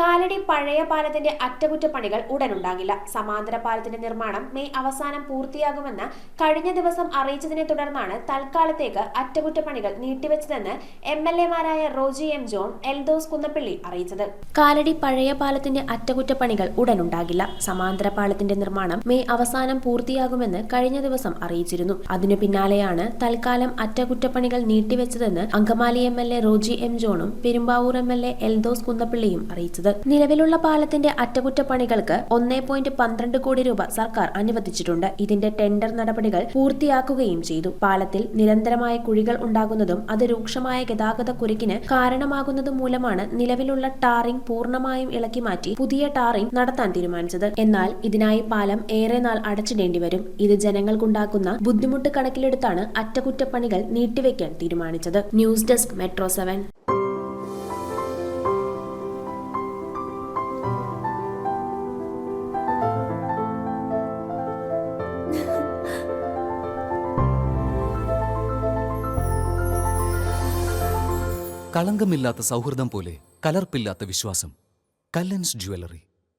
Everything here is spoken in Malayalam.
കാലടി പഴയ പാലത്തിന്റെ അറ്റകുറ്റപ്പണികൾ ഉടനുണ്ടാകില്ല. സമാന്തര പാലത്തിന്റെ നിർമ്മാണം മെയ് അവസാനം പൂർത്തിയാകുമെന്ന് കഴിഞ്ഞ ദിവസം അറിയിച്ചതിനെ തുടർന്നാണ് തൽക്കാലത്തേക്ക് അറ്റകുറ്റപ്പണികൾ നീട്ടിവെച്ചതെന്ന് MLA മാരായ റോജി എം ജോൺ, എൽദോസ് കുന്നപ്പള്ളി അറിയിച്ചത്. കാലടി പഴയ പാലത്തിന്റെ അറ്റകുറ്റപ്പണികൾ ഉടനുണ്ടാകില്ല. സമാന്തര പാലത്തിന്റെ നിർമ്മാണം മെയ് അവസാനം പൂർത്തിയാകുമെന്ന് കഴിഞ്ഞ ദിവസം അറിയിച്ചിരുന്നു. അതിനു പിന്നാലെയാണ് തൽക്കാലം അറ്റകുറ്റപ്പണികൾ നീട്ടിവെച്ചതെന്ന് അങ്കമാലി MLA റോജി എം ജോണും പെരുമ്പാവൂർ MLA എൽദോസ് കുന്നപ്പള്ളിയും അറിയിച്ചത്. നിലവിലുള്ള പാലത്തിന്റെ അറ്റകുറ്റപ്പണികൾക്ക് 1.12 കോടി രൂപ സർക്കാർ അനുവദിച്ചിട്ടുണ്ട്. ഇതിന്റെ ടെൻഡർ നടപടികൾ പൂർത്തിയാക്കുകയും ചെയ്തു. പാലത്തിൽ നിരന്തരമായ കുഴികൾ ഉണ്ടാകുന്നതും അത് രൂക്ഷമായ ഗതാഗത കുരുക്കിന് കാരണമാകുന്നതും മൂലമാണ് നിലവിലുള്ള ടാറിംഗ് പൂർണ്ണമായും ഇളക്കി മാറ്റി പുതിയ ടാറിംഗ് നടത്താൻ തീരുമാനിച്ചത്. എന്നാൽ ഇതിനായി പാലം ഏറെ നാൾ അടച്ചിടേണ്ടി വരും. ഇത് ജനങ്ങൾക്കുണ്ടാക്കുന്ന ബുദ്ധിമുട്ട് കണക്കിലെടുത്താണ് അറ്റകുറ്റപ്പണികൾ നീട്ടിവെക്കാൻ തീരുമാനിച്ചത്. News desk metro 7. കളങ്കമില്ലാത്ത സൗഹൃദം പോലെ കലർപ്പില്ലാത്ത വിശ്വാസം. കല്ലൻസ് ജ്വല്ലറി.